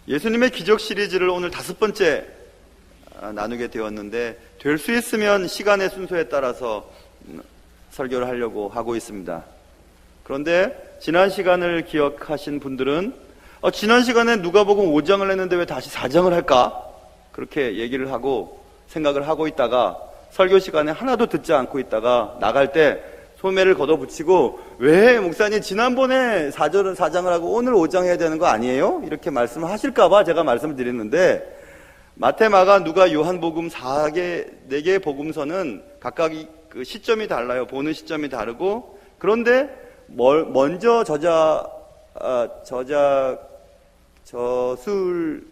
예수님의 기적 시리즈를 오늘 5번째 나누게 되었는데, 될 수 있으면 시간의 순서에 따라서 설교를 하려고 하고 있습니다. 그런데 지난 시간을 기억하신 분들은 지난 시간에 누가복음 5장을 했는데 왜 다시 4장을 할까? 그렇게 얘기를 하고 생각을 하고 있다가 설교 시간에 하나도 듣지 않고 있다가 나갈 때 소매를 걷어붙이고, 왜 목사님 지난번에 4장을 하고 오늘 5장 해야 되는 거 아니에요? 이렇게 말씀을 하실까봐 제가 말씀을 드렸는데, 마태, 마가, 누가, 요한복음 4개의 복음서는 각각 그 시점이 달라요. 보는 시점이 다르고, 그런데 먼저 저술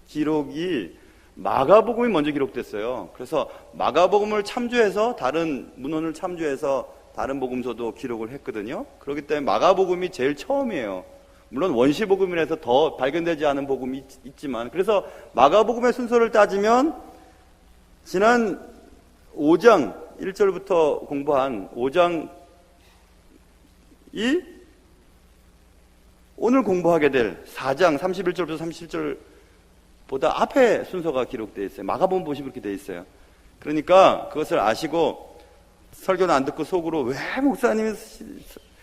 기록이 마가복음이 먼저 기록됐어요. 그래서 마가복음을 참조해서 다른 문헌을 참조해서 다른 복음서도 기록을 했거든요. 그렇기 때문에 마가복음이 제일 처음이에요. 물론 원시복음이라서 더 발견되지 않은 복음이 있지만, 그래서 마가복음의 순서를 따지면 지난 5장 1절부터 공부한 5장이 오늘 공부하게 될 4장 31절부터 37절보다 앞에 순서가 기록되어 있어요. 마가복음 보시면 그렇게 되어 있어요. 그러니까 그것을 아시고 설교는 안 듣고 속으로 왜 목사님이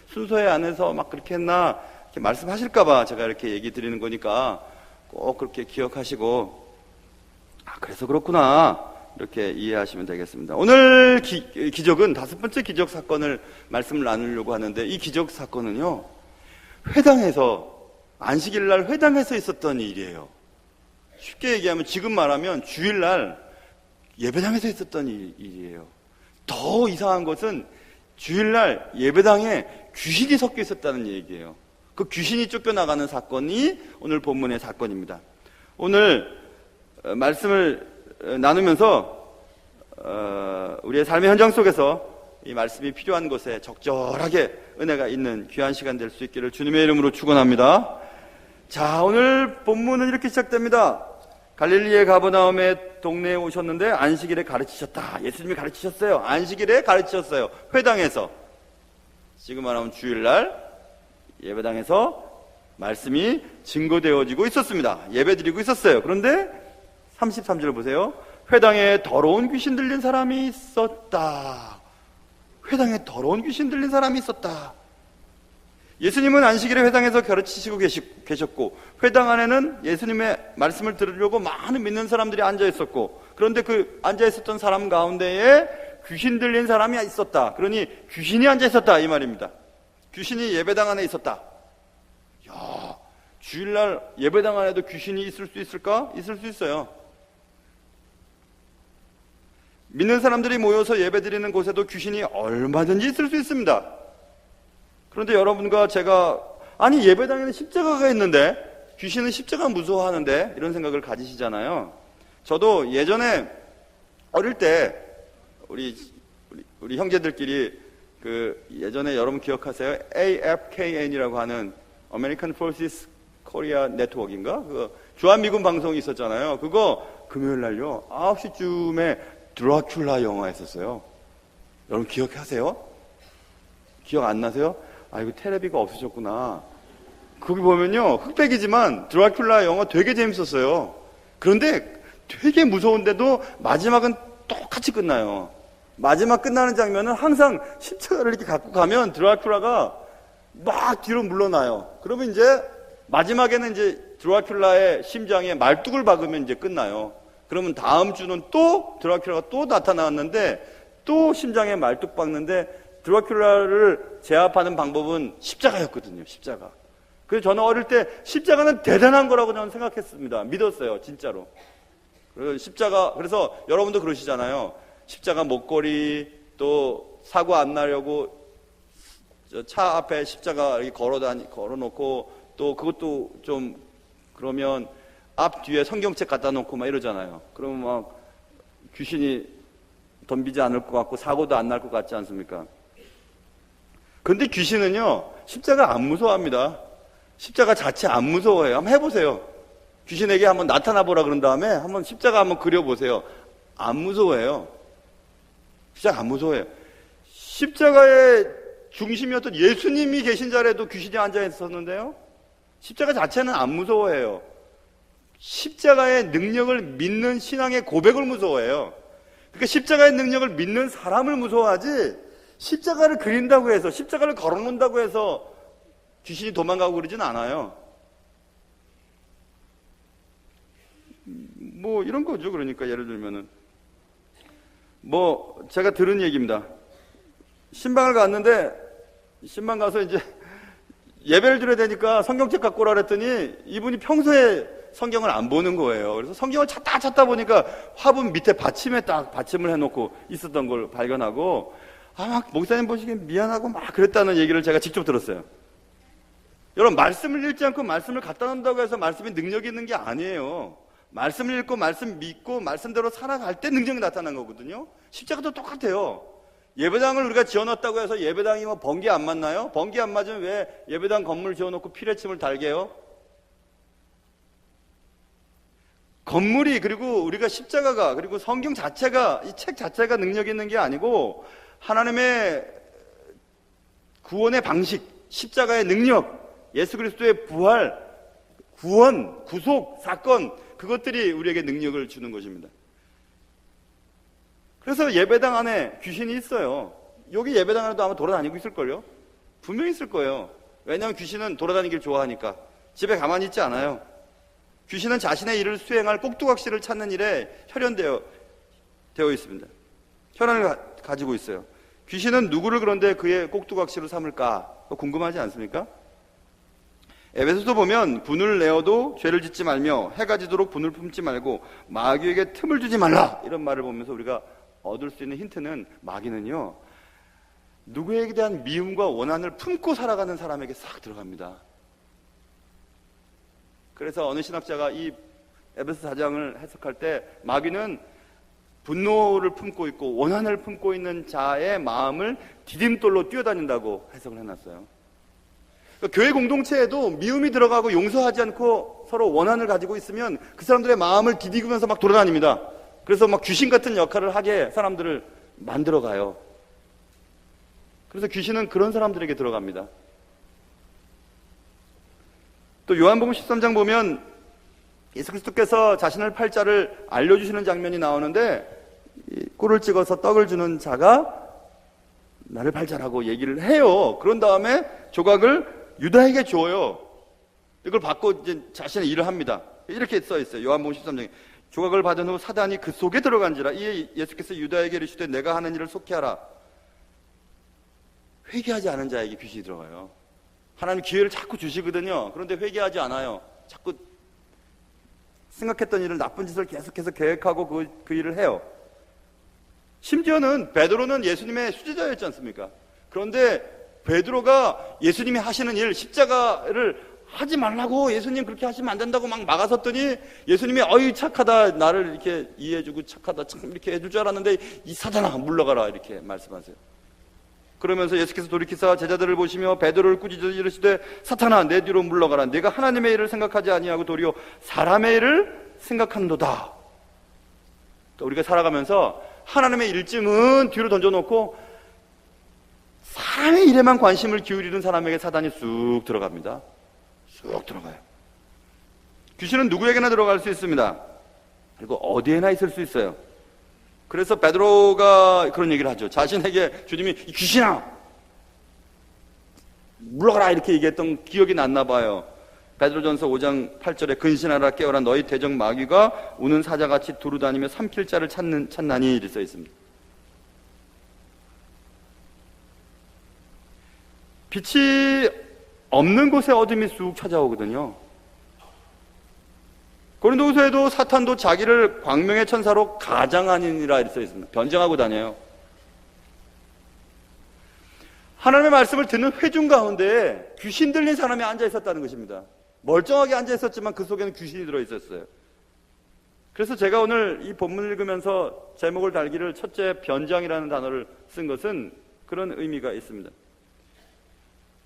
순서에 안에서 막 그렇게 했나 이렇게 말씀하실까봐 제가 이렇게 얘기 드리는 거니까 꼭 그렇게 기억하시고, 그래서 그렇구나 이렇게 이해하시면 되겠습니다. 오늘 기적은 5번째 기적 사건을 말씀을 나누려고 하는데, 이 기적 사건은요, 회당에서, 안식일날 회당에서 있었던 일이에요. 쉽게 얘기하면 지금 말하면 주일날 예배당에서 있었던 일이에요. 더 이상한 것은 주일날 예배당에 귀신이 섞여 있었다는 얘기예요. 그 귀신이 쫓겨나가는 사건이 오늘 본문의 사건입니다. 오늘 말씀을 나누면서 우리의 삶의 현장 속에서 이 말씀이 필요한 곳에 적절하게 은혜가 있는 귀한 시간 될 수 있기를 주님의 이름으로 축원합니다. 자, 오늘 본문은 이렇게 시작됩니다. 갈릴리의 가버나움의 동네에 오셨는데 안식일에 가르치셨다. 예수님이 가르치셨어요. 안식일에 가르치셨어요. 회당에서. 지금 말하면 주일날 예배당에서 말씀이 증거되어지고 있었습니다. 예배드리고 있었어요. 그런데 33절 보세요. 회당에 더러운 귀신 들린 사람이 있었다. 회당에 더러운 귀신 들린 사람이 있었다. 예수님은 안식일에 회당에서 가르치시고 계셨고, 회당 안에는 예수님의 말씀을 들으려고 많은 믿는 사람들이 앉아 있었고, 그런데 그 앉아 있었던 사람 가운데에 귀신 들린 사람이 있었다. 그러니 귀신이 앉아 있었다 이 말입니다. 귀신이 예배당 안에 있었다. 야, 주일날 예배당 안에도 귀신이 있을 수 있을까? 있을 수 있어요. 믿는 사람들이 모여서 예배드리는 곳에도 귀신이 얼마든지 있을 수 있습니다. 그런데 여러분과 제가, 아니 예배당에는 십자가가 있는데 귀신은 십자가 무서워하는데, 이런 생각을 가지시잖아요. 저도 예전에 어릴 때 우리 형제들끼리 그 예전에 여러분 기억하세요? AFKN이라고 하는 American Forces Korea Network인가? 그 주한미군 방송이 있었잖아요. 그거 금요일 날요 9시쯤에 드라큘라 영화 했었어요. 여러분 기억하세요? 기억 안 나세요? 이거 텔레비가 없으셨구나. 거기 보면요, 흑백이지만 드라큘라 영화 되게 재밌었어요. 그런데 되게 무서운데도 마지막은 똑같이 끝나요. 마지막 끝나는 장면은 항상 십자가를 이렇게 갖고 가면 드라큘라가 막 뒤로 물러나요. 그러면 이제 마지막에는 이제 드라큘라의 심장에 말뚝을 박으면 이제 끝나요. 그러면 다음 주는 또 드라큘라가 또 나타났는데 또 심장에 말뚝 박는데, 드라큘라를 제압하는 방법은 십자가였거든요. 십자가. 그래서 저는 어릴 때 십자가는 대단한 거라고 저는 생각했습니다. 믿었어요. 진짜로. 그래서 여러분도 그러시잖아요. 십자가 목걸이, 또 사고 안 나려고 차 앞에 십자가 이렇게 걸어놓고, 또 그것도 좀 그러면 앞 뒤에 성경책 갖다 놓고 막 이러잖아요. 그러면 막 귀신이 덤비지 않을 것 같고 사고도 안 날 것 같지 않습니까? 근데 귀신은요, 십자가 안 무서워합니다. 십자가 자체 안 무서워해요. 한번 해보세요. 귀신에게 한번 나타나 보라 그런 다음에 한번 십자가 한번 그려보세요. 안 무서워해요. 십자가 안 무서워해요. 십자가의 중심이었던 예수님이 계신 자리에도 귀신이 앉아 있었는데요, 십자가 자체는 안 무서워해요. 십자가의 능력을 믿는 신앙의 고백을 무서워해요. 그러니까 십자가의 능력을 믿는 사람을 무서워하지, 십자가를 그린다고 해서, 십자가를 걸어놓는다고 해서 귀신이 도망가고 그러진 않아요. 뭐 이런 거죠. 그러니까 예를 들면은 뭐 제가 들은 얘기입니다. 신방을 갔는데, 신방 가서 이제 예배를 드려야 되니까 성경책 갖고 오라 그랬더니 이분이 평소에 성경을 안 보는 거예요. 그래서 성경을 찾다 보니까 화분 밑에 받침에 딱 받침을 해놓고 있었던 걸 발견하고, 막 목사님 보시기엔 미안하고 막 그랬다는 얘기를 제가 직접 들었어요. 여러분, 말씀을 읽지 않고 말씀을 갖다 놓는다고 해서 말씀이 능력이 있는 게 아니에요. 말씀을 읽고 말씀 믿고 말씀대로 살아갈 때 능력이 나타난 거거든요. 십자가도 똑같아요. 예배당을 우리가 지어놨다고 해서 예배당이 뭐 번개 안 맞나요? 번개 안 맞으면 왜 예배당 건물 지어놓고 피레침을 달게 해요? 건물이, 그리고 우리가 십자가가, 그리고 성경 자체가, 이 책 자체가 능력이 있는 게 아니고 하나님의 구원의 방식, 십자가의 능력, 예수 그리스도의 부활, 구원, 구속, 사건, 그것들이 우리에게 능력을 주는 것입니다. 그래서 예배당 안에 귀신이 있어요. 여기 예배당 안에도 아마 돌아다니고 있을걸요? 분명히 있을 거예요. 왜냐하면 귀신은 돌아다니기를 좋아하니까. 집에 가만히 있지 않아요. 귀신은 자신의 일을 수행할 꼭두각시를 찾는 일에 혈연되어 있습니다. 혈연을 가지고 있어요. 귀신은 누구를 그런데 그의 꼭두각시로 삼을까? 궁금하지 않습니까? 에베소서 보면 분을 내어도 죄를 짓지 말며 해가 지도록 분을 품지 말고 마귀에게 틈을 주지 말라, 이런 말을 보면서 우리가 얻을 수 있는 힌트는, 마귀는요 누구에게 대한 미움과 원한을 품고 살아가는 사람에게 싹 들어갑니다. 그래서 어느 신학자가 이 에베소 4장을 해석할 때 마귀는 분노를 품고 있고 원한을 품고 있는 자의 마음을 디딤돌로 뛰어다닌다고 해석을 해놨어요. 그러니까 교회 공동체에도 미움이 들어가고 용서하지 않고 서로 원한을 가지고 있으면 그 사람들의 마음을 디디구면서 막 돌아다닙니다. 그래서 막 귀신 같은 역할을 하게 사람들을 만들어가요. 그래서 귀신은 그런 사람들에게 들어갑니다. 또 요한복음 13장 보면 예수 그리스도께서 자신을 팔 자를 알려주시는 장면이 나오는데, 꿀을 찍어서 떡을 주는 자가 나를 팔자라고 얘기를 해요. 그런 다음에 조각을 유다에게 줘요. 이걸 받고 이제 자신의 일을 합니다. 이렇게 써 있어요. 요한복음 13장에 조각을 받은 후 사단이 그 속에 들어간지라 이에 예수께서 유다에게 이르시되 내가 하는 일을 속히 하라. 회개하지 않은 자에게 귀신이 들어가요. 하나님 기회를 자꾸 주시거든요. 그런데 회개하지 않아요. 자꾸 생각했던 일을, 나쁜 짓을 계속해서 계획하고 그 일을 해요. 심지어는 베드로는 예수님의 수제자였지 않습니까? 그런데 베드로가 예수님이 하시는 일, 십자가를 하지 말라고, 예수님 그렇게 하시면 안 된다고 막 막아섰더니 예수님이 어이 착하다, 나를 이렇게 이해해주고 착하다, 참 이렇게 해줄 줄 알았는데 이 사단아 물러가라, 이렇게 말씀하세요. 그러면서 예수께서 돌이키사 제자들을 보시며 베드로를 꾸짖어 이르시되 사탄아 내 뒤로 물러가라. 내가 하나님의 일을 생각하지 아니하고 도리어 사람의 일을 생각한도다. 그러니까 우리가 살아가면서 하나님의 일쯤은 뒤로 던져놓고 사람의 일에만 관심을 기울이는 사람에게 사단이 쑥 들어갑니다. 쑥 들어가요. 귀신은 누구에게나 들어갈 수 있습니다. 그리고 어디에나 있을 수 있어요. 그래서 베드로가 그런 얘기를 하죠. 자신에게 주님이 이 귀신아 물러가라 이렇게 얘기했던 기억이 났나 봐요. 베드로전서 5장 8절에 근신하라 깨어라 너희 대적 마귀가 우는 사자같이 두루다니며 삼킬 자를 찾나니 이렇게 써 있습니다. 빛이 없는 곳에 어둠이 쑥 찾아오거든요. 고린도후서에도 사탄도 자기를 광명의 천사로 가장하니라 이렇게 써 있습니다. 변장하고 다녀요. 하나님의 말씀을 듣는 회중 가운데 귀신 들린 사람이 앉아 있었다는 것입니다. 멀쩡하게 앉아 있었지만 그 속에는 귀신이 들어 있었어요. 그래서 제가 오늘 이 본문을 읽으면서 제목을 달기를 첫째 변장이라는 단어를 쓴 것은 그런 의미가 있습니다.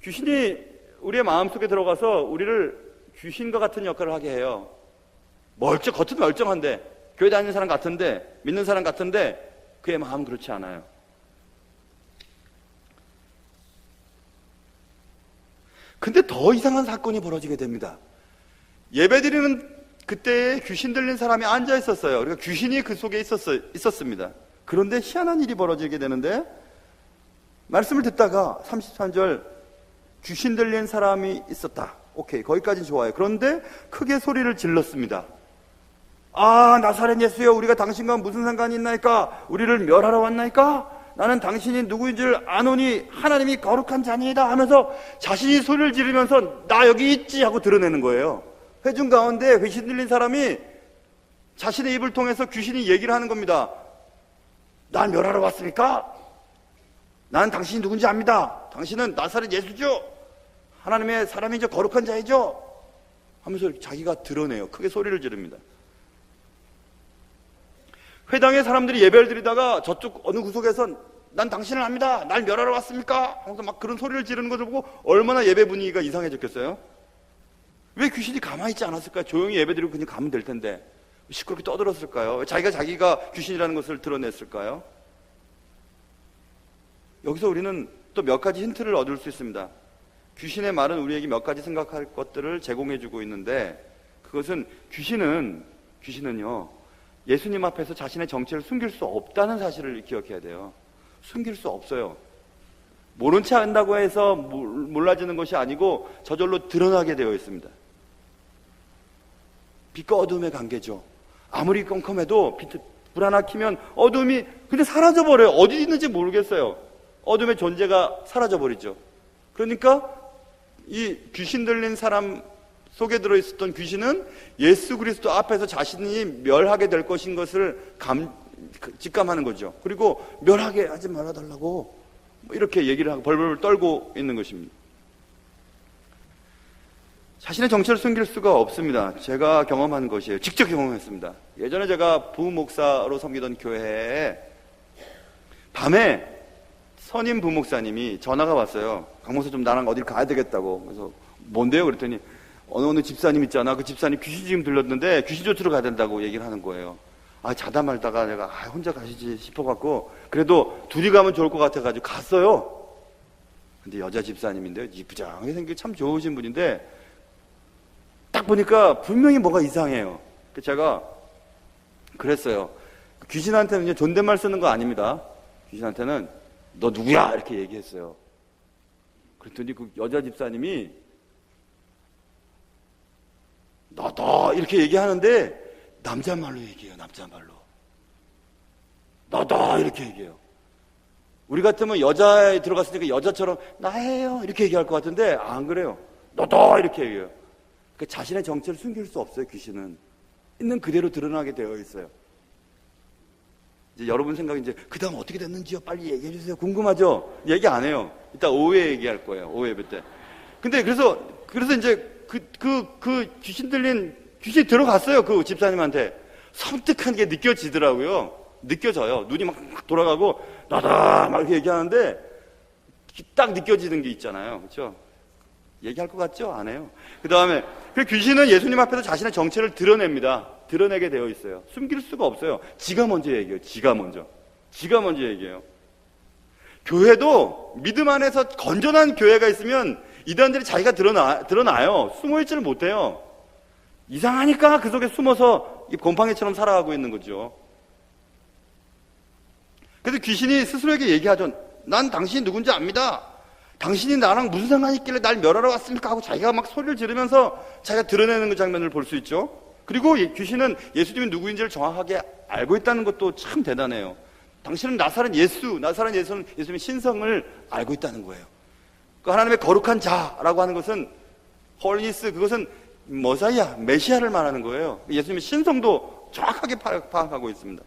귀신이 우리의 마음속에 들어가서 우리를 귀신과 같은 역할을 하게 해요. 겉은 멀쩡한데, 교회 다니는 사람 같은데, 믿는 사람 같은데 그의 마음은 그렇지 않아요. 근데 더 이상한 사건이 벌어지게 됩니다. 예배드리는 그때 귀신 들린 사람이 앉아 있었어요. 그러니까 귀신이 그 속에 있었습니다. 그런데 희한한 일이 벌어지게 되는데, 말씀을 듣다가 33절, 귀신 들린 사람이 있었다. 오케이, 거기까지 좋아요. 그런데 크게 소리를 질렀습니다. 아, 나사렛 예수여, 우리가 당신과 무슨 상관이 있나이까? 우리를 멸하러 왔나이까? 나는 당신이 누구인 줄 아노니 하나님이 거룩한 자니이다 하면서 자신이 소리를 지르면서 나 여기 있지 하고 드러내는 거예요. 회중 가운데 귀신 들린 사람이 자신의 입을 통해서 귀신이 얘기를 하는 겁니다. 날 멸하러 왔습니까? 나는 당신이 누군지 압니다. 당신은 나사렛 예수죠? 하나님의 사람이죠? 거룩한 자이죠? 하면서 이렇게 자기가 드러내요. 크게 소리를 지릅니다. 회당의 사람들이 예배를 드리다가 저쪽 어느 구석에서 난 당신을 압니다. 날 멸하러 왔습니까? 하면서 막 그런 소리를 지르는 것을 보고 얼마나 예배 분위기가 이상해졌겠어요? 왜 귀신이 가만히 있지 않았을까요? 조용히 예배 드리고 그냥 가면 될 텐데 시끄럽게 떠들었을까요? 왜 자기가 귀신이라는 것을 드러냈을까요? 여기서 우리는 또 몇 가지 힌트를 얻을 수 있습니다. 귀신의 말은 우리에게 몇 가지 생각할 것들을 제공해주고 있는데, 그것은 귀신은요 예수님 앞에서 자신의 정체를 숨길 수 없다는 사실을 기억해야 돼요. 숨길 수 없어요. 모른 체 한다고 해서 몰라지는 것이 아니고 저절로 드러나게 되어 있습니다. 빛과 어둠의 관계죠. 아무리 컴컴해도 불 하나 켜면 어둠이 근데 사라져버려요. 어디 있는지 모르겠어요. 어둠의 존재가 사라져버리죠. 그러니까 이 귀신 들린 사람 속에 들어있었던 귀신은 예수 그리스도 앞에서 자신이 멸하게 될 것인 것을 직감하는 거죠. 그리고 멸하게 하지 말아달라고 이렇게 얘기를 하고 벌벌 떨고 있는 것입니다. 자신의 정체를 숨길 수가 없습니다. 제가 경험한 것이에요. 직접 경험했습니다. 예전에 제가 부목사로 섬기던 교회에 밤에 선임 부목사님이 전화가 왔어요. 강 목사 좀 나랑 어딜 가야 되겠다고. 그래서 뭔데요? 그랬더니 어느 집사님 있잖아. 그 집사님 귀신 지금 들렸는데 귀신 쫓으러 가야 된다고 얘기를 하는 거예요. 아, 자다 말다가 내가 혼자 가시지 싶어갖고 그래도 둘이 가면 좋을 것 같아가지고 갔어요. 근데 여자 집사님인데 이쁘장하게 생기고 참 좋으신 분인데 딱 보니까 분명히 뭐가 이상해요. 제가 그랬어요. 귀신한테는 존댓말 쓰는 거 아닙니다. 귀신한테는 너 누구야? 이렇게 얘기했어요. 그랬더니 그 여자 집사님이 너도 이렇게 얘기하는데 남자말로 얘기해요. 남자말로. 너도 이렇게 얘기해요. 우리 같으면 여자에 들어갔으니까 여자처럼 나예요 이렇게 얘기할 것 같은데 안 그래요. 너도 이렇게 얘기해요. 그러니까 자신의 정체를 숨길 수 없어요. 귀신은 있는 그대로 드러나게 되어 있어요. 이제 여러분 생각이 이제 그 다음 어떻게 됐는지요? 빨리 얘기해 주세요. 궁금하죠? 얘기 안 해요. 이따 오후에 얘기할 거예요. 오후 예배 때. 근데 그래서 이제 그 귀신 들린 귀신이 들어갔어요. 그 집사님한테. 섬뜩한 게 느껴지더라고요. 느껴져요. 눈이 막 돌아가고 나다 막 이렇게 얘기하는데 딱 느껴지는 게 있잖아요. 그렇죠? 얘기할 것 같죠? 안 해요. 그 다음에 그 귀신은 예수님 앞에서 자신의 정체를 드러냅니다. 드러내게 되어 있어요. 숨길 수가 없어요. 지가 먼저 얘기해요. 지가 먼저 얘기해요. 교회도 믿음 안에서 건전한 교회가 있으면 이단들이 자기가 드러나요. 숨어있지를 못해요. 이상하니까 그 속에 숨어서 곰팡이처럼 살아가고 있는 거죠. 그래서 귀신이 스스로에게 얘기하죠. 난 당신이 누군지 압니다. 당신이 나랑 무슨 상관이 있길래 날 멸하러 왔습니까? 하고 자기가 막 소리를 지르면서 자기가 드러내는 그 장면을 볼 수 있죠. 그리고 귀신은 예수님이 누구인지를 정확하게 알고 있다는 것도 참 대단해요. 당신은 나사렛 예수는 예수님의 신성을 알고 있다는 거예요. 그 하나님의 거룩한 자라고 하는 것은 홀리니스, 그것은 머사이아, 메시아를 말하는 거예요. 예수님의 신성도 정확하게 파악하고 있습니다.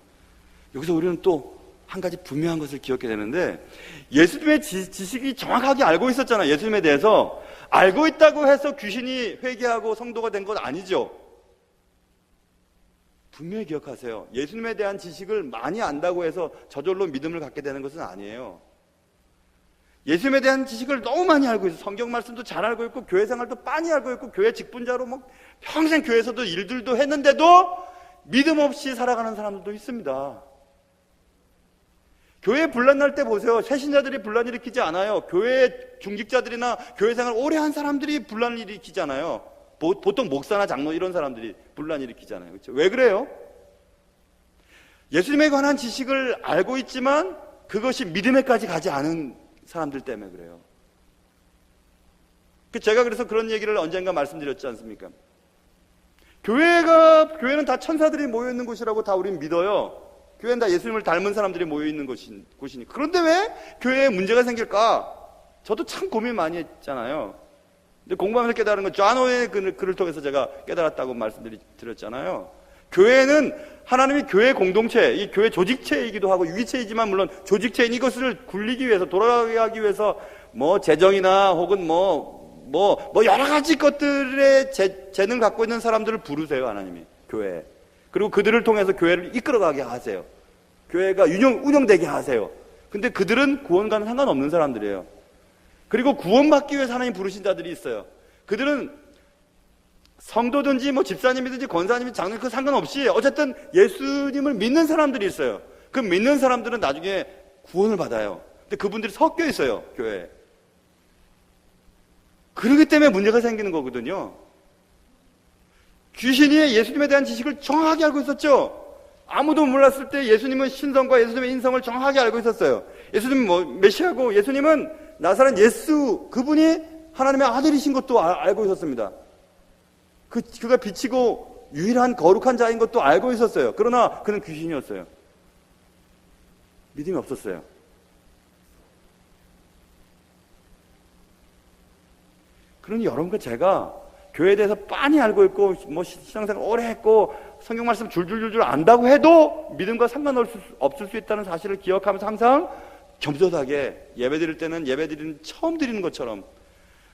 여기서 우리는 또 한 가지 분명한 것을 기억해야 되는데, 예수님의 지식이 정확하게 알고 있었잖아요. 예수님에 대해서 알고 있다고 해서 귀신이 회개하고 성도가 된 건 아니죠. 분명히 기억하세요. 예수님에 대한 지식을 많이 안다고 해서 저절로 믿음을 갖게 되는 것은 아니에요. 예수님에 대한 지식을 너무 많이 알고 있어요. 성경 말씀도 잘 알고 있고 교회 생활도 빤히 알고 있고 교회 직분자로 뭐 평생 교회에서도 일들도 했는데도 믿음 없이 살아가는 사람들도 있습니다. 교회 분란 날 때 보세요. 새신자들이 분란 일으키지 않아요. 교회 중직자들이나 교회 생활 오래 한 사람들이 분란을 일으키잖아요. 보통 목사나 장로 이런 사람들이 분란 일으키잖아요. 그렇죠? 왜 그래요? 예수님에 관한 지식을 알고 있지만 그것이 믿음에까지 가지 않은 사람들 때문에 그래요. 제가 그래서 그런 얘기를 언젠가 말씀드렸지 않습니까? 교회는 다 천사들이 모여있는 곳이라고 다 우린 믿어요. 교회는 다 예수님을 닮은 사람들이 모여있는 곳이니. 그런데 왜 교회에 문제가 생길까? 저도 참 고민 많이 했잖아요. 근데 공부하면서 깨달은 건 존 오웬의 글을 통해서 제가 깨달았다고 말씀드렸잖아요. 교회는 하나님이 교회 공동체, 이 교회 조직체이기도 하고 유기체이지만 물론 조직체인 이것을 굴리기 위해서, 돌아가게 하기 위해서 뭐 재정이나 혹은 여러 가지 것들의 재능을 갖고 있는 사람들을 부르세요, 하나님이. 교회에. 그리고 그들을 통해서 교회를 이끌어가게 하세요. 교회가 운영되게 하세요. 근데 그들은 구원과는 상관없는 사람들이에요. 그리고 구원받기 위해서 하나님 부르신 자들이 있어요. 그들은 성도든지 집사님이든지 권사님이든지 장로님 그 상관없이 어쨌든 예수님을 믿는 사람들이 있어요. 그 믿는 사람들은 나중에 구원을 받아요. 근데 그분들이 섞여 있어요, 교회에. 그러기 때문에 문제가 생기는 거거든요. 귀신이 예수님에 대한 지식을 정확하게 알고 있었죠. 아무도 몰랐을 때 예수님은 신성과 예수님의 인성을 정확하게 알고 있었어요. 예수님은 메시아고 예수님은 나사렛 예수 그분이 하나님의 아들이신 것도 알고 있었습니다. 그가 빛이고 유일한 거룩한 자인 것도 알고 있었어요. 그러나 그는 귀신이었어요. 믿음이 없었어요. 그러니 여러분과 제가 교회에 대해서 빤히 알고 있고 신앙생활 오래 했고 성경 말씀 줄줄줄줄 안다고 해도 믿음과 상관없을 수 있다는 사실을 기억하면서 항상 겸손하게 예배드릴 때는 예배드리는 처음 드리는 것처럼,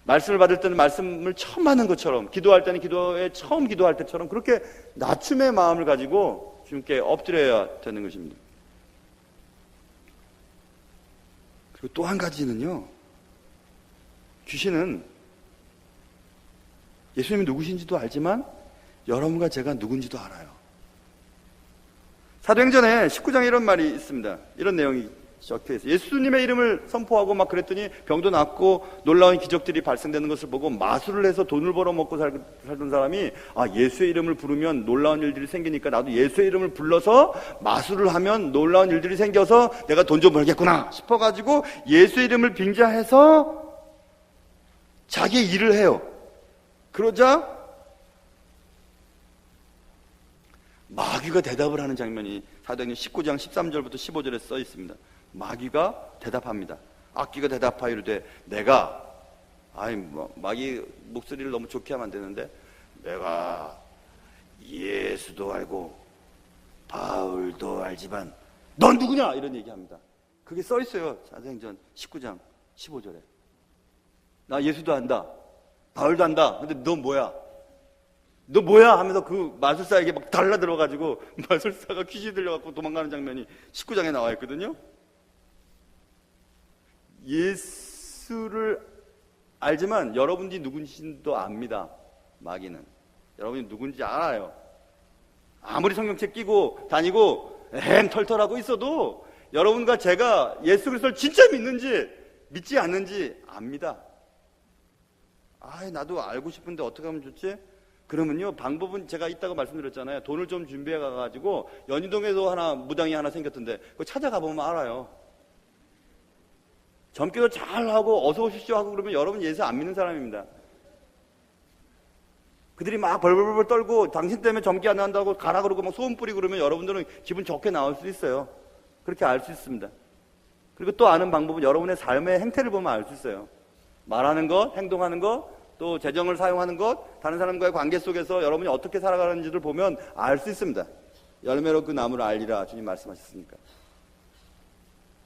말씀을 받을 때는 말씀을 처음 받는 것처럼, 기도할 때는 기도에 처음 기도할 때처럼 그렇게 낮춤의 마음을 가지고 주님께 엎드려야 되는 것입니다. 그리고 또 한 가지는요, 귀신은 예수님이 누구신지도 알지만 여러분과 제가 누군지도 알아요. 사도행전에 19장에 이런 말이 있습니다. 이런 내용이 적혀 있어요. 예수님의 이름을 선포하고 막 그랬더니 병도 낫고 놀라운 기적들이 발생되는 것을 보고 마술을 해서 돈을 벌어먹고 살던 사람이 예수의 이름을 부르면 놀라운 일들이 생기니까 나도 예수의 이름을 불러서 마술을 하면 놀라운 일들이 생겨서 내가 돈 좀 벌겠구나 싶어가지고 예수의 이름을 빙자해서 자기의 일을 해요. 그러자 마귀가 대답을 하는 장면이 사도행전 19장 13절부터 15절에 써 있습니다. 마귀가 대답합니다. 악귀가 대답하여 이르되 내가 마귀 목소리를 너무 좋게 하면 안 되는데 내가 예수도 알고 바울도 알지만 넌 누구냐 이런 얘기합니다. 그게 써 있어요. 사도행전 19장 15절에 나 예수도 안다 바울도 안다. 근데 너 뭐야? 너 뭐야? 하면서 그 마술사에게 막 달라들어가지고 마술사가 귀신이 들려갖고 도망가는 장면이 19장에 나와 있거든요. 예수를 알지만 여러분이 누군지도 압니다. 마귀는. 여러분이 누군지 알아요. 아무리 성경책 끼고 다니고 털털하고 있어도 여러분과 제가 예수 그리스도를 진짜 믿는지 믿지 않는지 압니다. 나도 알고 싶은데 어떻게 하면 좋지? 그러면요, 방법은 제가 이따가 말씀드렸잖아요. 돈을 좀 준비해 가가지고 연희동에도 무당이 하나 생겼던데 그거 찾아가 보면 알아요. 점괘도 잘 하고 어서 오십시오 하고 그러면 여러분 예수 안 믿는 사람입니다. 그들이 막 벌벌벌 떨고 당신 때문에 점괘 안 난다고 가라 그러고 막 소금 뿌리고 그러면 여러분들은 기분 좋게 나올 수 있어요. 그렇게 알 수 있습니다. 그리고 또 아는 방법은 여러분의 삶의 행태를 보면 알 수 있어요. 말하는 것, 행동하는 것, 또 재정을 사용하는 것, 다른 사람과의 관계 속에서 여러분이 어떻게 살아가는지를 보면 알 수 있습니다. 열매로 그 나무를 알리라 주님 말씀하셨으니까.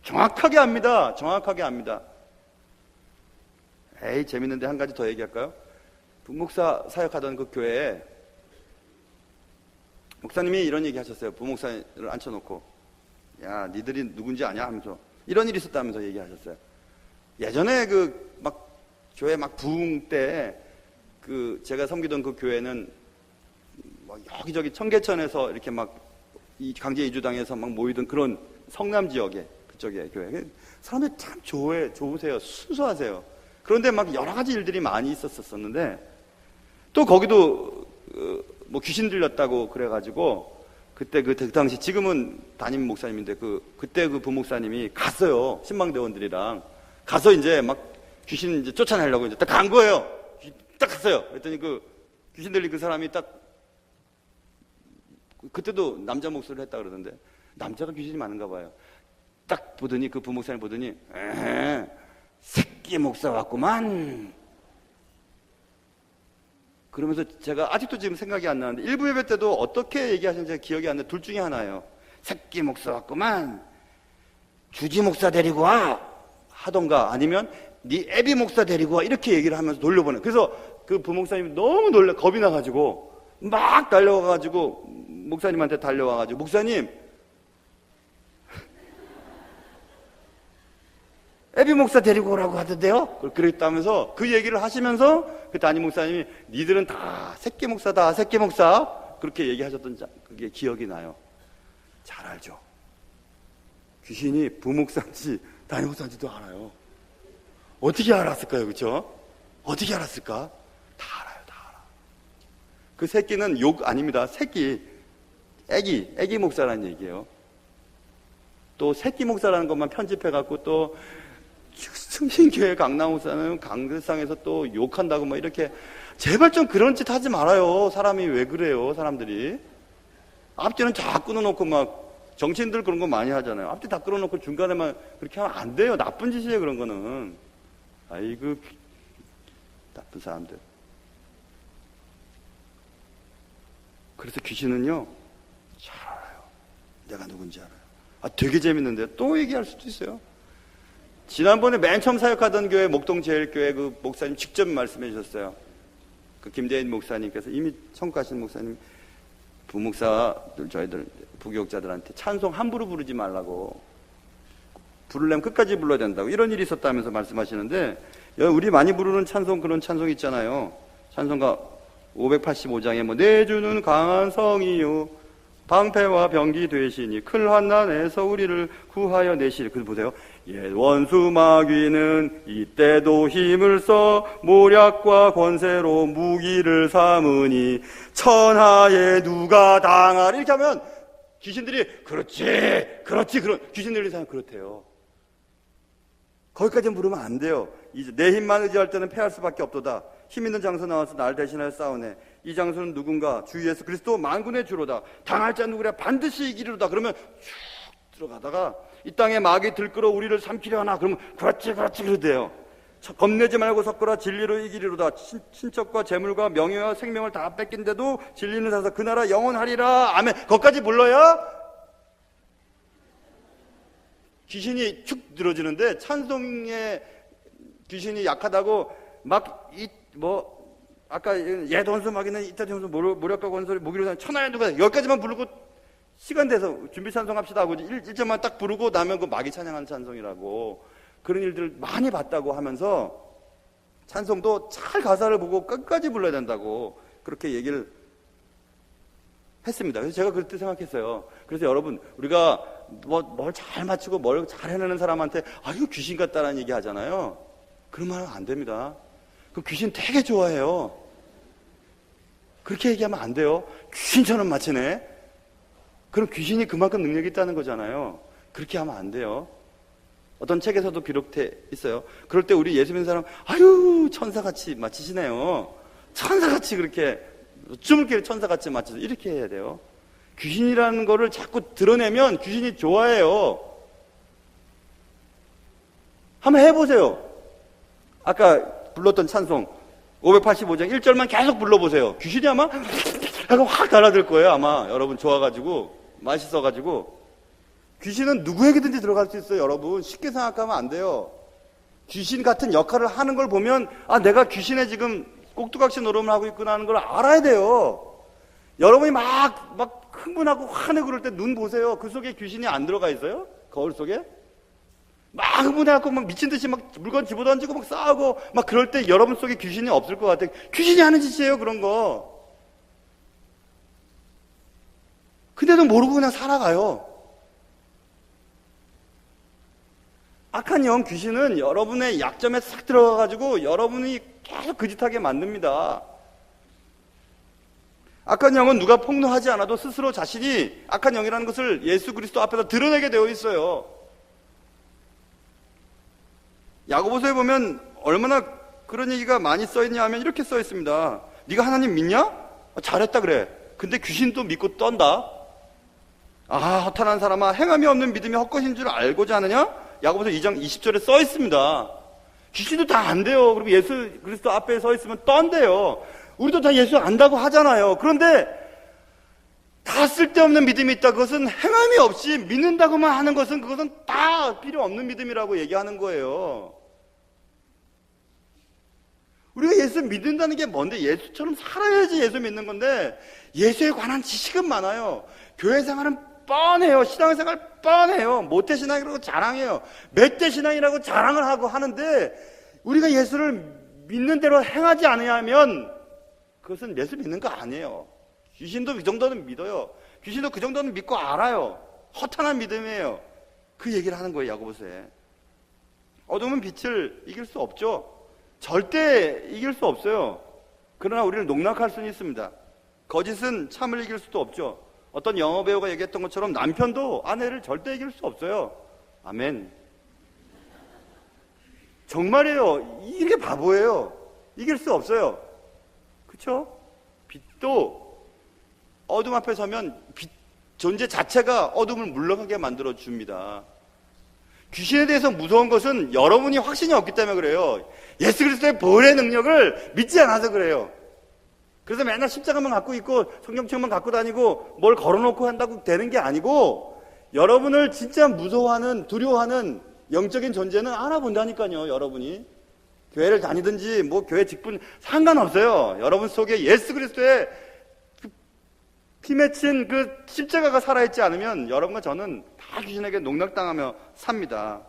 정확하게 압니다. 정확하게 압니다. 재밌는데 한 가지 더 얘기할까요? 부목사 사역하던 그 교회에 목사님이 이런 얘기 하셨어요. 부목사를 앉혀놓고 야 니들이 누군지 아냐 하면서 이런 일이 있었다면서 얘기하셨어요. 예전에 교회 부흥 때 제가 섬기던 그 교회는 여기저기 청계천에서 이렇게 이 강제 이주당해서 모이던 그런 성남 지역에 그쪽에 교회 사람들이 참 좋으세요. 순수하세요. 그런데 여러 가지 일들이 많이 있었었는데 또 또 거기도 뭐 귀신 들렸다고 그래가지고 그때 그 당시 지금은 담임 목사님인데 그때 그 부목사님이 갔어요. 신망대원들이랑 가서 이제 막 귀신 이제 쫓아내려고 이제 딱 간 거예요. 딱 갔어요. 그랬더니 그 귀신 들린 그 사람이 딱 그때도 남자 목소리를 했다 그러던데 남자가 귀신이 많은가 봐요. 딱 보더니 그 부목사님 보더니 새끼 목사 왔구만. 그러면서 제가 아직도 지금 생각이 안 나는데 일부 예배 때도 어떻게 얘기하시는지 기억이 안 나요. 둘 중에 하나예요. 새끼 목사 왔구만. 주지 목사 데리고 와 하던가 아니면 네 애비 목사 데리고 와 이렇게 얘기를 하면서 돌려보내. 그래서 그 부목사님이 너무 놀라 겁이 나가지고 막 달려와가지고 목사님한테 달려와가지고 목사님 애비 목사 데리고 오라고 하던데요? 그랬다면서 그 얘기를 하시면서 그 담임 목사님이 니들은 다 새끼 목사다 새끼 목사 그렇게 얘기하셨던 그게 기억이 나요. 잘 알죠. 귀신이 부목사인지 담임 목사인지도 알아요. 어떻게 알았을까요? 그렇죠? 어떻게 알았을까? 다 알아요. 다 알아. 그 새끼는 욕 아닙니다. 새끼 애기 목사라는 얘기예요. 또 새끼 목사라는 것만 편집해갖고 또 승신교회 강남 목사는 강대상에서 또 욕한다고 막 이렇게 제발 좀 그런 짓 하지 말아요. 사람이 왜 그래요? 사람들이 앞뒤는 다 끊어놓고 막 정치인들 그런 거 많이 하잖아요. 앞뒤 다 끊어놓고 중간에만 그렇게 하면 안 돼요. 나쁜 짓이에요. 그런 거는. 아이고 나쁜 사람들. 그래서 귀신은요 잘 알아요. 내가 누군지 알아요. 되게 재밌는데 또 얘기할 수도 있어요. 지난번에 맨 처음 사역하던 교회 목동제일교회 그 목사님 직접 말씀해 주셨어요. 그 김대인 목사님께서 이미 청구하신 목사님 부목사들 저희들 부교육자들한테 찬송 함부로 부르지 말라고 부르려면 끝까지 불러야 된다고 이런 일이 있었다면서 말씀하시는데 우리 많이 부르는 찬송 그런 찬송 있잖아요. 찬송가 585장에 뭐 내 주는 강한 성이요 방패와 병기 되시니 큰 환난에서 우리를 구하여 내시리. 그거 보세요. 옛 원수 마귀는 이때도 힘을 써 모략과 권세로 무기를 삼으니 천하에 누가 당하리. 이렇게 하면 귀신들이 그렇지 그런 귀신 들린 사람 그렇대요. 거기까지는 부르면 안 돼요. 이제 내 힘만 의지할 때는 패할 수밖에 없도다. 힘 있는 장소 나와서 날 대신하여 싸우네. 이 장소는 누군가 주 예수 그리스도 만군의 주로다. 당할 자 누구랴 반드시 이기리로다. 그러면 쭉 들어가다가 이 땅에 마귀 들끓어 우리를 삼키려 하나. 그러면 그렇지 그러대요. 겁내지 말고 섞어라 진리로 이기리로다. 친척과 재물과 명예와 생명을 다 뺏긴데도 진리는 사서 그 나라 영원하리라. 아멘. 거기까지 불러야 귀신이 축 늘어지는데 찬송에 귀신이 약하다고 막 아까 옛 원수 마귀는 이따 원수 모략과 권소리 무기로 천하에 누가 여기까지만 부르고 시간 돼서 준비 찬송합시다 하고 1절만 딱 부르고 나면 그 마귀 찬양하는 찬송이라고 그런 일들을 많이 봤다고 하면서 찬송도 잘 가사를 보고 끝까지 불러야 된다고 그렇게 얘기를 했습니다. 그래서 제가 그때 생각했어요. 그래서 여러분 우리가 뭘 잘 맞추고 뭘 잘 해내는 사람한테 이거 귀신 같다라는 얘기 하잖아요. 그러면 안 됩니다. 그 귀신 되게 좋아해요. 그렇게 얘기하면 안 돼요. 귀신처럼 맞히네. 그럼 귀신이 그만큼 능력이 있다는 거잖아요. 그렇게 하면 안 돼요. 어떤 책에서도 기록돼 있어요. 그럴 때 우리 예수 믿는 사람 천사같이 맞히시네요. 천사같이 그렇게 주물게 천사같이 맞춰서 이렇게 해야 돼요. 귀신이라는 거를 자꾸 드러내면 귀신이 좋아해요. 한번 해보세요. 아까 불렀던 찬송 585장 1절만 계속 불러보세요. 귀신이 아마 하고 확 달아들 거예요. 아마 여러분 좋아가지고 맛있어가지고. 귀신은 누구에게든지 들어갈 수 있어요. 여러분 쉽게 생각하면 안 돼요. 귀신 같은 역할을 하는 걸 보면 내가 귀신에 지금 꼭두각시 노름을 하고 있구나 하는 걸 알아야 돼요. 여러분이 막 흥분하고 화내고 그럴 때 눈 보세요. 그 속에 귀신이 안 들어가 있어요? 거울 속에? 막 흥분해갖고 막 미친 듯이 막 물건 집어던지고 막 싸우고 막 그럴 때 여러분 속에 귀신이 없을 것 같아요. 귀신이 하는 짓이에요, 그런 거. 근데도 모르고 그냥 살아가요. 악한 영 귀신은 여러분의 약점에 싹 들어가가지고 여러분이 계속 그 짓하게 만듭니다. 악한 영은 누가 폭로하지 않아도 스스로 자신이 악한 영이라는 것을 예수 그리스도 앞에서 드러내게 되어 있어요. 야고보서에 보면 얼마나 그런 얘기가 많이 써있냐 하면 이렇게 써있습니다. 네가 하나님 믿냐? 잘했다 그래. 근데 귀신도 믿고 떤다. 아, 허탄한 사람아, 행함이 없는 믿음이 헛것인 줄 알고자 하느냐? 야고보서 2장 20절에 써있습니다. 귀신도 다 안 돼요. 그리고 예수 그리스도 앞에 써있으면 떤대요. 우리도 다 예수 안다고 하잖아요. 그런데 다 쓸데없는 믿음이 있다. 그것은 행함이 없이 믿는다고만 하는 것은 그것은 다 필요 없는 믿음이라고 얘기하는 거예요. 우리가 예수 믿는다는 게 뭔데? 예수처럼 살아야지 예수 믿는 건데 예수에 관한 지식은 많아요. 교회 생활은 뻔해요. 신앙생활 뻔해요. 모태신앙이라고 자랑해요. 멧돼신앙이라고 자랑을 하고 하는데 우리가 예수를 믿는 대로 행하지 않으면 그것은 예수 믿는 거 아니에요. 귀신도 그 정도는 믿어요. 귀신도 그 정도는 믿고 알아요. 허탄한 믿음이에요. 그 얘기를 하는 거예요. 야고보서에. 어둠은 빛을 이길 수 없죠. 절대 이길 수 없어요. 그러나 우리를 농락할 수는 있습니다. 거짓은 참을 이길 수도 없죠. 어떤 영어 배우가 얘기했던 것처럼 남편도 아내를 절대 이길 수 없어요. 아멘. 정말이에요. 이게 바보예요. 이길 수 없어요. 그렇죠? 빛도 어둠 앞에 서면 빛 존재 자체가 어둠을 물러가게 만들어 줍니다. 귀신에 대해서 무서운 것은 여러분이 확신이 없기 때문에 그래요. 예수 그리스도의 보혈의 능력을 믿지 않아서 그래요. 그래서 맨날 십자가만 갖고 있고 성경책만 갖고 다니고 뭘 걸어놓고 한다고 되는 게 아니고 여러분을 진짜 무서워하는 두려워하는 영적인 존재는 알아본다니까요. 여러분이 교회를 다니든지 뭐 교회 직분 상관없어요. 여러분 속에 예수 그리스도의 피 맺힌 그 십자가가 살아있지 않으면 여러분과 저는 다 귀신에게 농락당하며 삽니다.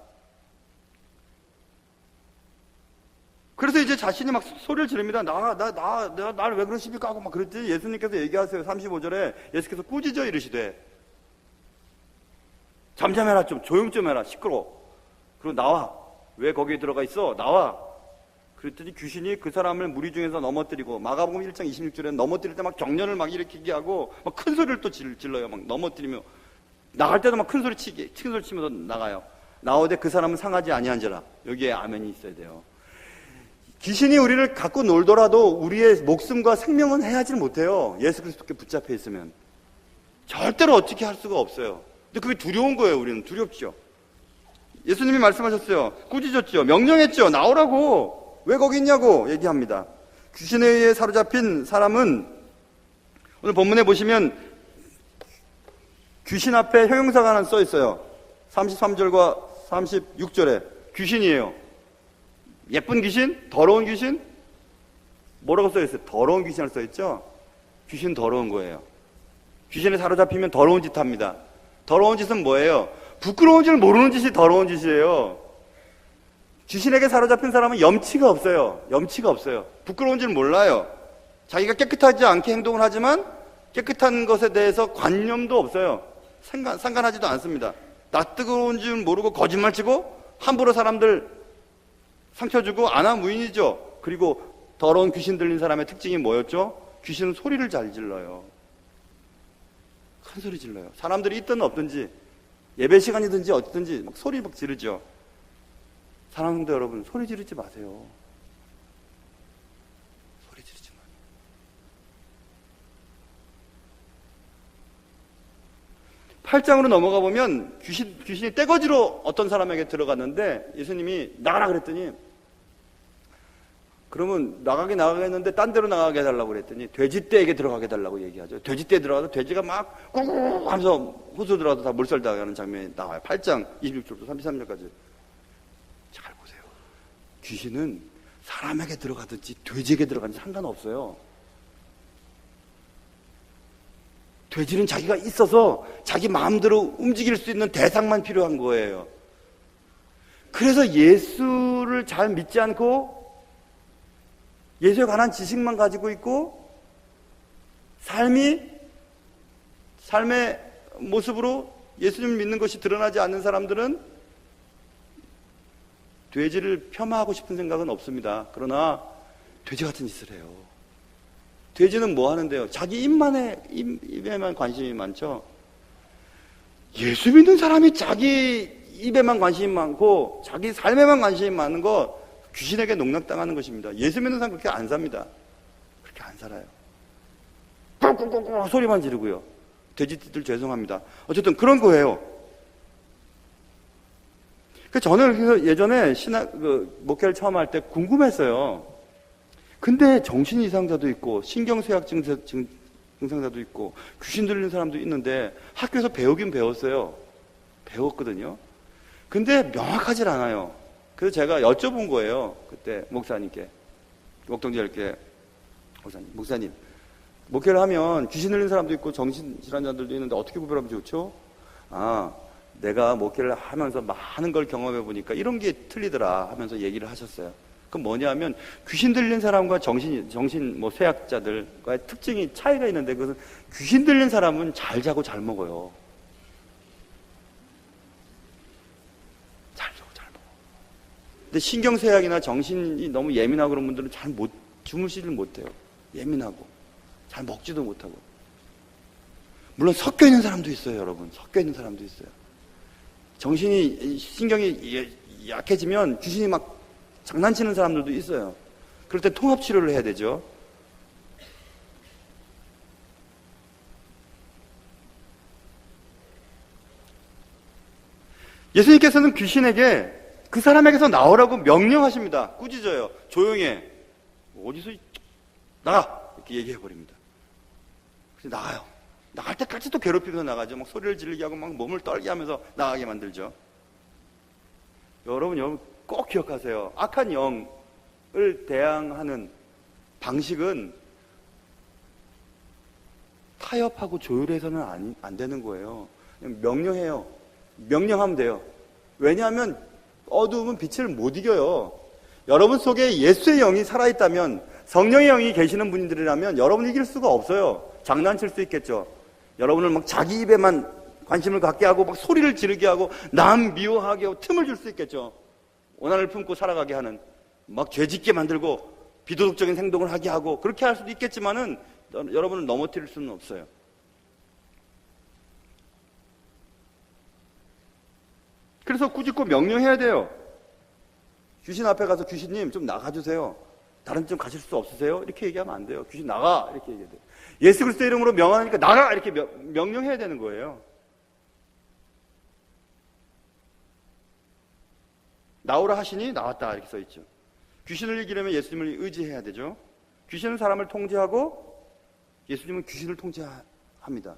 그래서 이제 자신이 막 소리를 지릅니다. 나를 왜 그러십니까? 하고 막 그랬더니 예수님께서 얘기하세요. 35절에 예수께서 꾸짖어 이르시되 잠잠해라, 좀 조용 좀 해라, 시끄러워. 그리고 나와. 왜 거기에 들어가 있어? 나와. 그랬더니 귀신이 그 사람을 무리 중에서 넘어뜨리고, 마가복음 1장 26절에 넘어뜨릴 때 막 경련을 막 일으키게 하고 막 큰 소리를 또 질러요. 막 넘어뜨리며 나갈 때도 막 큰 소리 치면서 나가요. 나오되 그 사람은 상하지 아니한지라. 여기에 아멘이 있어야 돼요. 귀신이 우리를 갖고 놀더라도 우리의 목숨과 생명은 해하지 못해요. 예수 그리스도께 붙잡혀 있으면 절대로 어떻게 할 수가 없어요. 근데 그게 두려운 거예요. 우리는 두렵죠. 예수님이 말씀하셨어요. 꾸짖었죠. 명령했죠. 나오라고. 왜 거기 있냐고 얘기합니다. 귀신에 의해 사로잡힌 사람은 오늘 본문에 보시면 귀신 앞에 형용사가 하나 써 있어요. 33절과 36절에 귀신이에요. 예쁜 귀신? 더러운 귀신? 뭐라고 써 있어요? 더러운 귀신을 써 있죠? 귀신 더러운 거예요. 귀신에 사로잡히면 더러운 짓 합니다. 더러운 짓은 뭐예요? 부끄러운 줄 모르는 짓이 더러운 짓이에요. 귀신에게 사로잡힌 사람은 염치가 없어요. 염치가 없어요. 부끄러운 줄 몰라요. 자기가 깨끗하지 않게 행동을 하지만 깨끗한 것에 대해서 관념도 없어요. 상관하지도 않습니다. 나 뜨거운 줄 모르고 거짓말치고 함부로 사람들 상처 주고 안하무인이죠. 그리고 더러운 귀신 들린 사람의 특징이 뭐였죠? 귀신은 소리를 잘 질러요. 큰 소리 질러요. 사람들이 있든 없든지 예배 시간이든지 어디든지 막 소리 막 지르죠. 사랑하는 성도 여러분, 소리 지르지 마세요. 소리 지르지 마세요. 팔 8장으로 넘어가 보면 귀신이 떼거지로 어떤 사람에게 들어갔는데 예수님이 나가라 그랬더니, 그러면 나가게 했는데 딴 데로 나가게 해달라고 그랬더니 돼지떼에게 들어가게 해달라고 얘기하죠. 돼지떼에 들어가서 돼지가 막 꾹꾹 하면서 호수 들어가서 다 몰살당하는 장면이 나와요. 8장 26절부터 33절까지. 잘 보세요. 귀신은 사람에게 들어가든지 돼지에게 들어가든지 상관없어요. 돼지는 자기가 있어서 자기 마음대로 움직일 수 있는 대상만 필요한 거예요. 그래서 예수를 잘 믿지 않고 예수에 관한 지식만 가지고 있고 삶의 모습으로 예수님을 믿는 것이 드러나지 않는 사람들은 돼지를 폄하하고 싶은 생각은 없습니다. 그러나 돼지 같은 짓을 해요. 돼지는 뭐 하는데요? 자기 입에만 관심이 많죠? 예수 믿는 사람이 자기 입에만 관심이 많고 자기 삶에만 관심이 많은 거 귀신에게 농락당하는 것입니다. 예수 믿는 사람 그렇게 안 삽니다. 그렇게 안 살아요. 꾹꾹꾹꾹 소리만 지르고요. 돼지들 죄송합니다. 어쨌든 그런 거예요. 저는 그래서 예전에 목회를 처음 할 때 궁금했어요. 근데 정신 이상자도 있고 신경쇠약 증상자도 있고 귀신 들리는 사람도 있는데 학교에서 배우긴 배웠어요. 배웠거든요. 근데 명확하질 않아요. 그래서 제가 여쭤본 거예요. 그때 목사님께, 목동절께 목사님, 목회를 하면 귀신 들리는 사람도 있고 정신질환자들도 있는데 어떻게 구별하면 좋죠? 내가 목회를 하면서 많은 걸 경험해 보니까 이런 게 틀리더라 하면서 얘기를 하셨어요. 그럼 뭐냐면 귀신 들린 사람과 정신 쇠약자들과의 특징이 차이가 있는데 그것은 귀신 들린 사람은 잘 자고 잘 먹어요. 잘 자고 잘 먹어. 근데 신경쇠약이나 정신이 너무 예민하고 그런 분들은 주무시질 못해요. 예민하고 잘 먹지도 못하고. 물론 섞여 있는 사람도 있어요, 여러분. 섞여 있는 사람도 있어요. 신경이 약해지면 귀신이 막 장난치는 사람들도 있어요. 그럴 때 통합 치료를 해야 되죠. 예수님께서는 귀신에게 그 사람에게서 나오라고 명령하십니다. 꾸짖어요. 조용히 해. 어디서 나가! 이렇게 얘기해 버립니다. 그래서 나가요. 나갈 때까지 또 괴롭히면서 나가죠. 막 소리를 지르게 하고 막 몸을 떨게 하면서 나가게 만들죠. 여러분 꼭 기억하세요. 악한 영을 대항하는 방식은 타협하고 조율해서는 안 되는 거예요. 그냥 명령해요. 명령하면 돼요. 왜냐하면 어두움은 빛을 못 이겨요. 여러분 속에 예수의 영이 살아있다면, 성령의 영이 계시는 분들이라면 여러분을 이길 수가 없어요. 장난칠 수 있겠죠. 여러분을 막 자기 입에만 관심을 갖게 하고 막 소리를 지르게 하고 남 미워하게 하고 틈을 줄 수 있겠죠. 원한을 품고 살아가게 하는, 막 죄짓게 만들고 비도덕적인 행동을 하게 하고 그렇게 할 수도 있겠지만은 여러분을 넘어뜨릴 수는 없어요. 그래서 꾸짖고 명령해야 돼요. 귀신 앞에 가서 귀신님 좀 나가주세요. 다른 데 좀 가실 수 없으세요? 이렇게 얘기하면 안 돼요. 귀신 나가! 이렇게 얘기해야 돼요. 예수 그리스도 이름으로 명하니까 나가! 이렇게 명령해야 되는 거예요. 나오라 하시니 나왔다 이렇게 써있죠. 귀신을 이기려면 예수님을 의지해야 되죠. 귀신은 사람을 통제하고 예수님은 귀신을 통제합니다.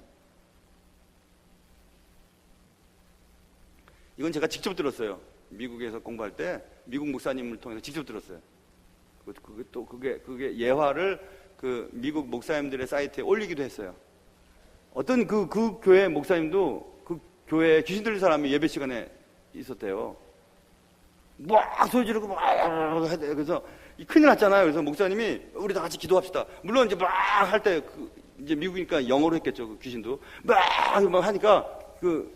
이건 제가 직접 들었어요. 미국에서 공부할 때 미국 목사님을 통해서 직접 들었어요. 그게 예화를 그 미국 목사님들의 사이트에 올리기도 했어요. 어떤 그 교회 목사님도 그 교회에 귀신 들린 사람이 예배 시간에 있었대요. 막 소리 지르고 막 그래서 큰일 났잖아요. 그래서 목사님이 우리 다 같이 기도합시다. 물론 이제 막 할 때 이제 미국이니까 영어로 했겠죠. 그 귀신도 막 하니까 그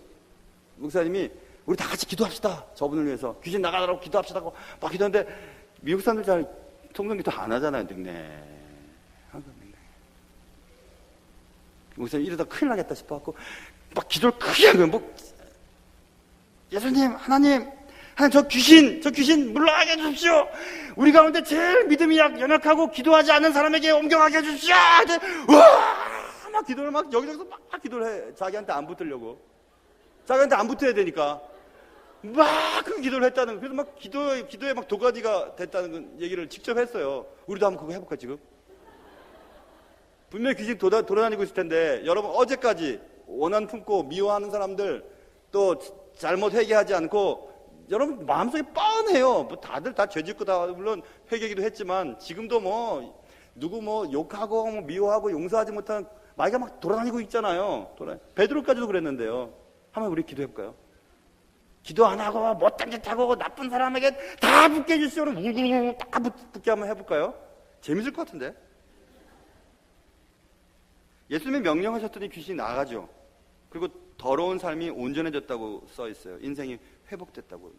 목사님이 우리 다 같이 기도합시다. 저분을 위해서 귀신 나가라고 기도합시다 하고 막 기도하는데 미국 사람들 잘 성경기도 안 하잖아요. 네. 목사님 이러다 큰일 나겠다 싶어갖고 막 기도를 크게 하고요. 뭐 예수님, 하나님, 저 귀신 물러가게 해주십시오. 우리 가운데 제일 믿음이 연약하고 기도하지 않는 사람에게 옮겨가게 해주십시오. 와! 막 기도를 막 여기저기서 막 기도를 해. 자기한테 안 붙으려고. 자기한테 안 붙어야 되니까. 막 그 기도를 했다는, 그래서 막 기도에 막 도가니가 됐다는 얘기를 직접 했어요. 우리도 한번 그거 해볼까, 지금? 분명히 귀신 돌아다니고 있을 텐데, 여러분 어제까지 원한 품고 미워하는 사람들, 또 잘못 회개하지 않고, 여러분 마음속에 뻔해요. 뭐 다들 다 죄짓고 다 물론 회개기도 했지만 지금도 뭐 누구 뭐 욕하고 뭐 미워하고 용서하지 못한 마귀가 막 돌아다니고 있잖아요. 베드로까지도 그랬는데요. 한번 우리 기도해볼까요? 기도 안 하고 못된 짓 하고 나쁜 사람에게 다 붙게 해주시오. 울고 다 붙게 한번 해볼까요? 재밌을 것 같은데. 예수님이 명령하셨더니 귀신이 나가죠. 그리고 더러운 삶이 온전해졌다고 써 있어요. 인생이 회복됐다고.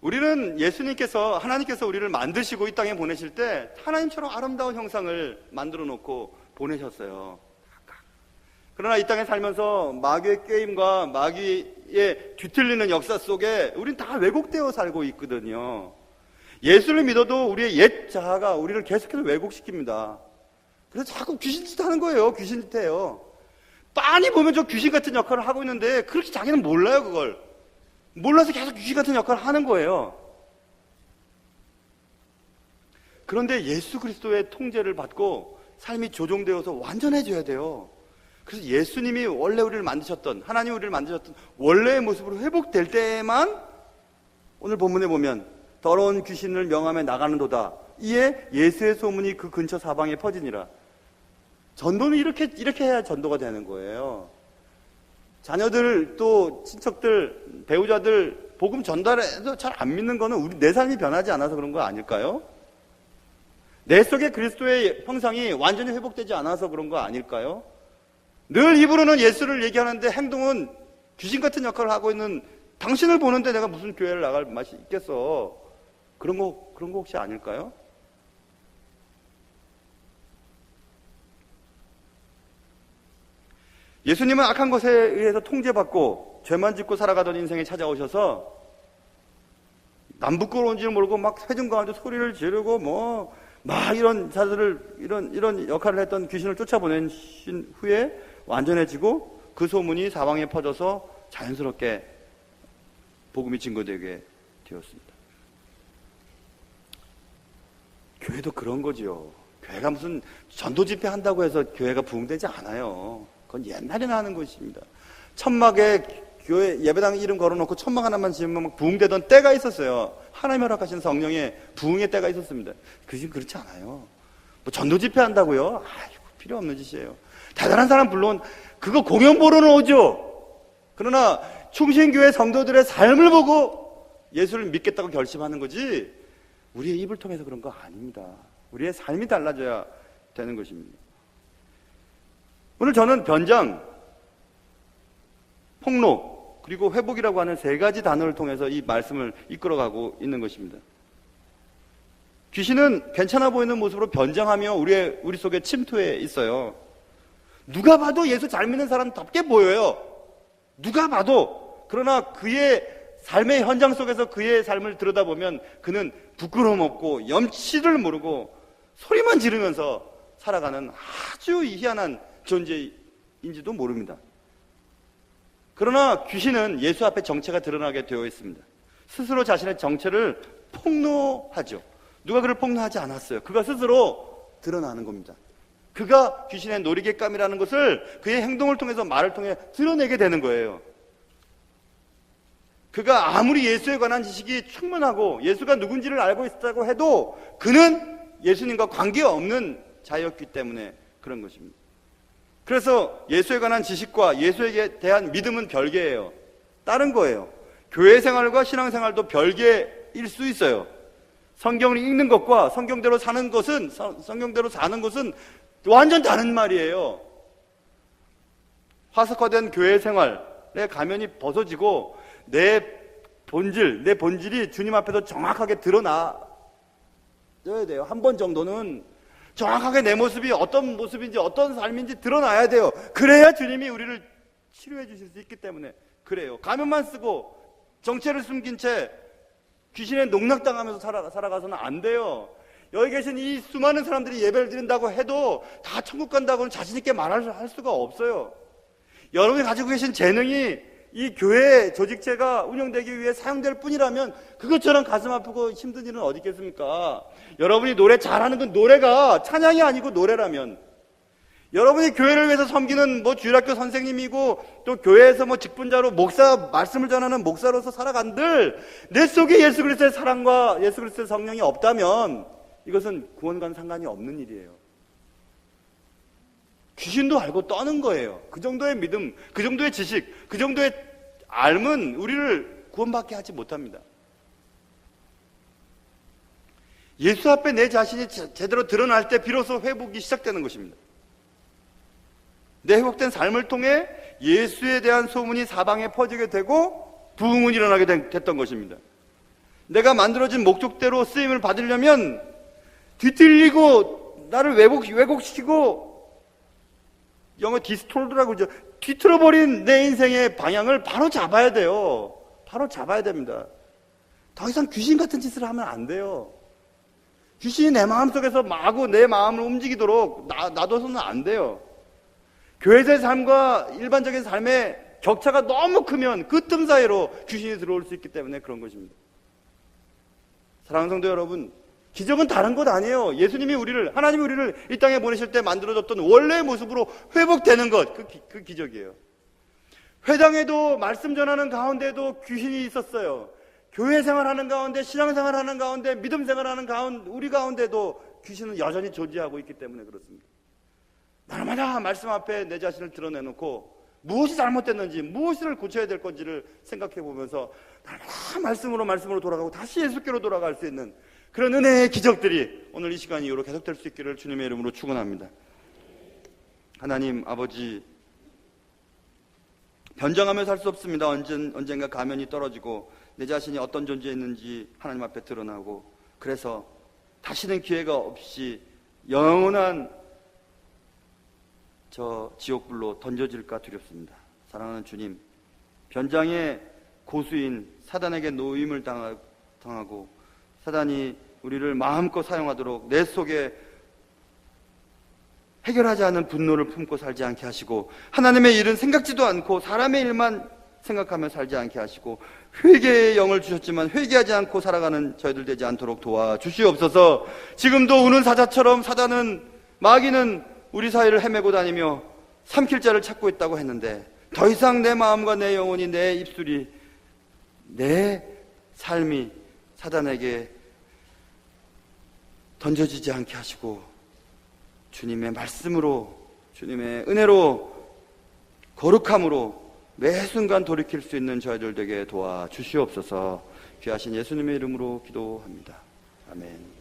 우리는 예수님께서, 하나님께서 우리를 만드시고 이 땅에 보내실 때 하나님처럼 아름다운 형상을 만들어 놓고 보내셨어요. 그러나 이 땅에 살면서 마귀의 게임과 마귀의 뒤틀리는 역사 속에 우린 다 왜곡되어 살고 있거든요. 예수를 믿어도 우리의 옛 자아가 우리를 계속해서 왜곡시킵니다. 그래서 자꾸 귀신짓 하는 거예요. 귀신짓 해요. 빤히 보면 저 귀신 같은 역할을 하고 있는데 그렇게 자기는 몰라요. 그걸 몰라서 계속 귀신 같은 역할을 하는 거예요. 그런데 예수 그리스도의 통제를 받고 삶이 조종되어서 완전해져야 돼요. 그래서 예수님이 원래 우리를 만드셨던, 하나님 우리를 만드셨던 원래의 모습으로 회복될 때에만 오늘 본문에 보면 더러운 귀신을 명함에 나가는도다. 이에 예수의 소문이 그 근처 사방에 퍼지니라. 전도는 이렇게 해야 전도가 되는 거예요. 자녀들, 또 친척들, 배우자들 복음 전달해도 잘 안 믿는 거는 내 삶이 변하지 않아서 그런 거 아닐까요? 내 속에 그리스도의 형상이 완전히 회복되지 않아서 그런 거 아닐까요? 늘 입으로는 예수를 얘기하는데 행동은 귀신 같은 역할을 하고 있는 당신을 보는데 내가 무슨 교회를 나갈 맛이 있겠어? 그런 거 혹시 아닐까요? 예수님은 악한 것에 의해서 통제받고 죄만 짓고 살아가던 인생에 찾아오셔서 남부끄러운 줄 모르고 막 회중 가운데 소리를 지르고 막 이런 자들을 이런 역할을 했던 귀신을 쫓아보내신 후에 완전해지고 그 소문이 사방에 퍼져서 자연스럽게 복음이 증거되게 되었습니다. 교회도 그런 거지요. 교회가 무슨 전도 집회 한다고 해서 교회가 부흥되지 않아요. 그건 옛날에나 하는 것입니다. 천막에 교회 예배당 이름 걸어놓고 천막 하나만 지으면 막 부흥되던 때가 있었어요. 하나님 허락하신 성령의 부흥의 때가 있었습니다. 지금 그렇지 않아요. 뭐 전도 집회 한다고요? 아이고, 필요 없는 짓이에요. 대단한 사람 물론 그거 공연 보러는 오죠. 그러나 충신교회 성도들의 삶을 보고 예수를 믿겠다고 결심하는 거지 우리의 입을 통해서 그런 거 아닙니다. 우리의 삶이 달라져야 되는 것입니다. 오늘 저는 변장, 폭로, 그리고 회복이라고 하는 세 가지 단어를 통해서 이 말씀을 이끌어가고 있는 것입니다. 귀신은 괜찮아 보이는 모습으로 변장하며 우리 속에 침투해 있어요. 누가 봐도 예수 잘 믿는 사람답게 보여요. 누가 봐도. 그러나 그의 삶의 현장 속에서 그의 삶을 들여다보면 그는 부끄러움 없고 염치를 모르고 소리만 지르면서 살아가는 아주 희한한 존재인지도 모릅니다. 그러나 귀신은 예수 앞에 정체가 드러나게 되어 있습니다. 스스로 자신의 정체를 폭로하죠. 누가 그를 폭로하지 않았어요. 그가 스스로 드러나는 겁니다. 그가 귀신의 놀이개감이라는 것을 그의 행동을 통해서 말을 통해 드러내게 되는 거예요. 그가 아무리 예수에 관한 지식이 충분하고 예수가 누군지를 알고 있다고 해도 그는 예수님과 관계없는 자였기 때문에 그런 것입니다. 그래서 예수에 관한 지식과 예수에 대한 믿음은 별개예요. 다른 거예요. 교회 생활과 신앙 생활도 별개일 수 있어요. 성경을 읽는 것과 성경대로 사는 것은 완전 다른 말이에요. 화석화된 교회 생활의 가면이 벗어지고 내 본질이 주님 앞에서 정확하게 드러나야 돼요. 한 번 정도는 정확하게 내 모습이 어떤 모습인지 어떤 삶인지 드러나야 돼요. 그래야 주님이 우리를 치료해 주실 수 있기 때문에 그래요. 가면만 쓰고 정체를 숨긴 채 귀신에 농락당하면서 살아가서는 안 돼요. 여기 계신 이 수많은 사람들이 예배를 드린다고 해도 다 천국 간다고는 자신 있게 할 수가 없어요. 여러분이 가지고 계신 재능이 이 교회 조직체가 운영되기 위해 사용될 뿐이라면 그것처럼 가슴 아프고 힘든 일은 어디 있겠습니까? 여러분이 노래 잘하는 건 노래가 찬양이 아니고 노래라면, 여러분이 교회를 위해서 섬기는 주일학교 선생님이고 또 교회에서 직분자로 말씀을 전하는 목사로서 살아간들 내 속에 예수 그리스도의 사랑과 예수 그리스도의 성령이 없다면 이것은 구원과는 상관이 없는 일이에요. 귀신도 알고 떠는 거예요. 그 정도의 믿음, 그 정도의 지식, 그 정도의 알면 우리를 구원받게 하지 못합니다. 예수 앞에 내 자신이 제대로 드러날 때 비로소 회복이 시작되는 것입니다. 내 회복된 삶을 통해 예수에 대한 소문이 사방에 퍼지게 되고 부흥은 일어나게 됐던 것입니다. 내가 만들어진 목적대로 쓰임을 받으려면 뒤틀리고 나를 왜곡시키고, 영어 디스톨드라고 그러죠. 뒤틀어버린 내 인생의 방향을 바로 잡아야 돼요. 바로 잡아야 됩니다. 더 이상 귀신 같은 짓을 하면 안 돼요. 귀신이 내 마음속에서 마구 내 마음을 움직이도록 놔둬서는 안 돼요. 교회에서의 삶과 일반적인 삶의 격차가 너무 크면 그 틈 사이로 귀신이 들어올 수 있기 때문에 그런 것입니다. 사랑하는 성도 여러분, 기적은 다른 것 아니에요. 예수님이 하나님이 우리를 이 땅에 보내실 때 만들어졌던 원래의 모습으로 회복되는 것, 그 기적이에요. 회당에도 말씀 전하는 가운데도 귀신이 있었어요. 교회 생활하는 가운데, 신앙생활 하는 가운데, 믿음 생활하는 가운데, 우리 가운데도 귀신은 여전히 존재하고 있기 때문에 그렇습니다. 날마다 말씀 앞에 내 자신을 드러내놓고 무엇이 잘못됐는지, 무엇을 고쳐야 될 건지를 생각해 보면서 날마다 말씀으로 돌아가고 다시 예수께로 돌아갈 수 있는 그런 은혜의 기적들이 오늘 이 시간 이후로 계속될 수 있기를 주님의 이름으로 축원합니다. 하나님 아버지, 변장하며 살 수 없습니다. 언젠가 가면이 떨어지고 내 자신이 어떤 존재였는지 하나님 앞에 드러나고, 그래서 다시는 기회가 없이 영원한 저 지옥불로 던져질까 두렵습니다. 사랑하는 주님, 변장의 고수인 사단에게 노임을 당하고 사단이 우리를 마음껏 사용하도록 내 속에 해결하지 않은 분노를 품고 살지 않게 하시고, 하나님의 일은 생각지도 않고 사람의 일만 생각하며 살지 않게 하시고, 회개의 영을 주셨지만 회개하지 않고 살아가는 저희들 되지 않도록 도와주시옵소서. 지금도 우는 사자처럼 마귀는 우리 사이를 헤매고 다니며 삼킬 자를 찾고 있다고 했는데, 더 이상 내 마음과 내 영혼이, 내 입술이, 내 삶이 사단에게 던져지지 않게 하시고, 주님의 말씀으로, 주님의 은혜로, 거룩함으로 매 순간 돌이킬 수 있는 저희들 되게 도와주시옵소서. 귀하신 예수님의 이름으로 기도합니다. 아멘.